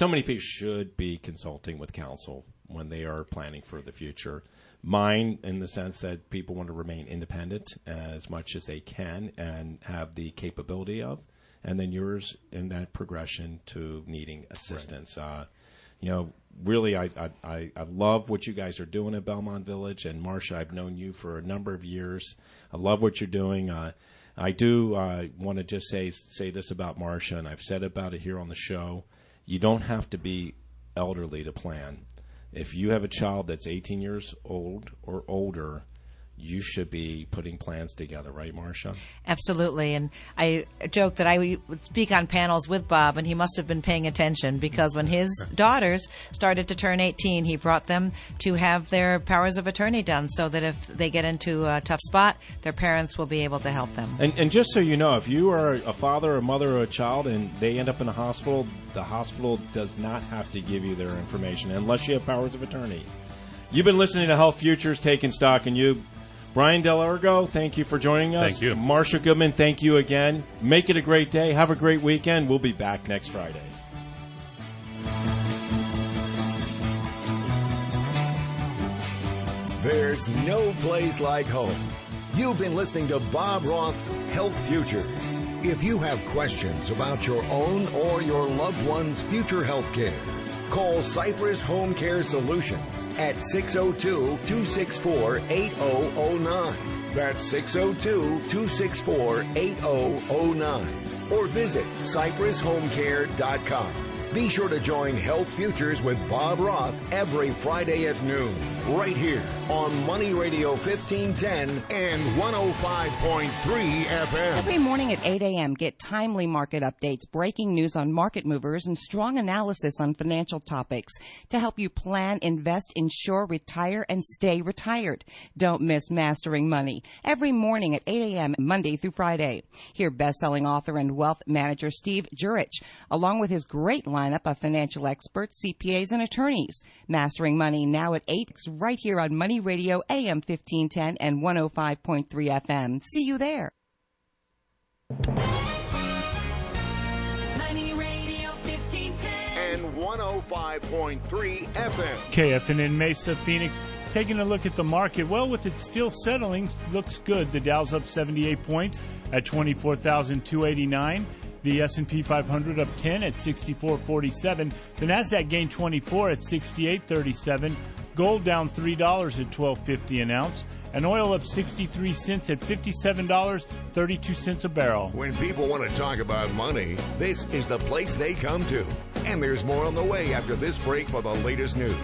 Speaker 3: many people should be consulting with counsel when they are planning for the future. Mine, in the sense that people want to remain independent as much as they can and have the capability of, and then yours in that progression to needing assistance. Right. Really, I love what you guys are doing at Belmont Village, and Marsha, I've known you for a number of years. I love what you're doing. I do want to just say this about Marsha, and I've said about it here on the show. You don't have to be elderly to plan. If you have a child that's 18 years old or older, you should be putting plans together, right, Marsha?
Speaker 4: Absolutely. And I joke that I would speak on panels with Bob, and he must have been paying attention because when his daughters started to turn 18, he brought them to have their powers of attorney done so that if they get into a tough spot, their parents will be able to help them.
Speaker 3: And just so you know, if you are a father or mother or a child and they end up in a hospital, the hospital does not have to give you their information unless you have powers of attorney. You've been listening to Health Futures, Taking Stock in You. Brian Dell'Ergo, thank you for joining us.
Speaker 5: Thank you.
Speaker 3: Marsha Goodman, thank you again. Make it a great day. Have a great weekend. We'll be back next Friday.
Speaker 2: There's no place like home. You've been listening to Bob Roth's Health Futures. If you have questions about your own or your loved one's future health care, call Cypress HomeCare Solutions at 602-264-8009. That's 602-264-8009. Or visit CypressHomeCare.com. Be sure to join Health Futures with Bob Roth every Friday at noon, right here on Money Radio 1510 and 105.3 FM.
Speaker 6: Every morning at 8 a.m., get timely market updates, breaking news on market movers, and strong analysis on financial topics to help you plan, invest, insure, retire, and stay retired. Don't miss Mastering Money every morning at 8 a.m., Monday through Friday. Hear best-selling author and wealth manager Steve Jurich, along with his great lineup of financial experts, CPAs, and attorneys. Mastering Money now at 8, right here on Money Radio AM 1510 and 105.3 FM. See you there.
Speaker 2: Money Radio 1510 and 105.3 FM.
Speaker 10: KFN in Mesa, Phoenix. Taking a look at the market, well, with it still settling, looks good. The Dow's up 78 points at 24,289. The S&P 500 up 10 at 64.47. The Nasdaq gained 24 at 68.37. Gold down $3 at $12.50 an ounce. And oil up 63 cents at $57.32 a barrel.
Speaker 2: When people want to talk about money, this is the place they come to. And there's more on the way after this break for the latest news.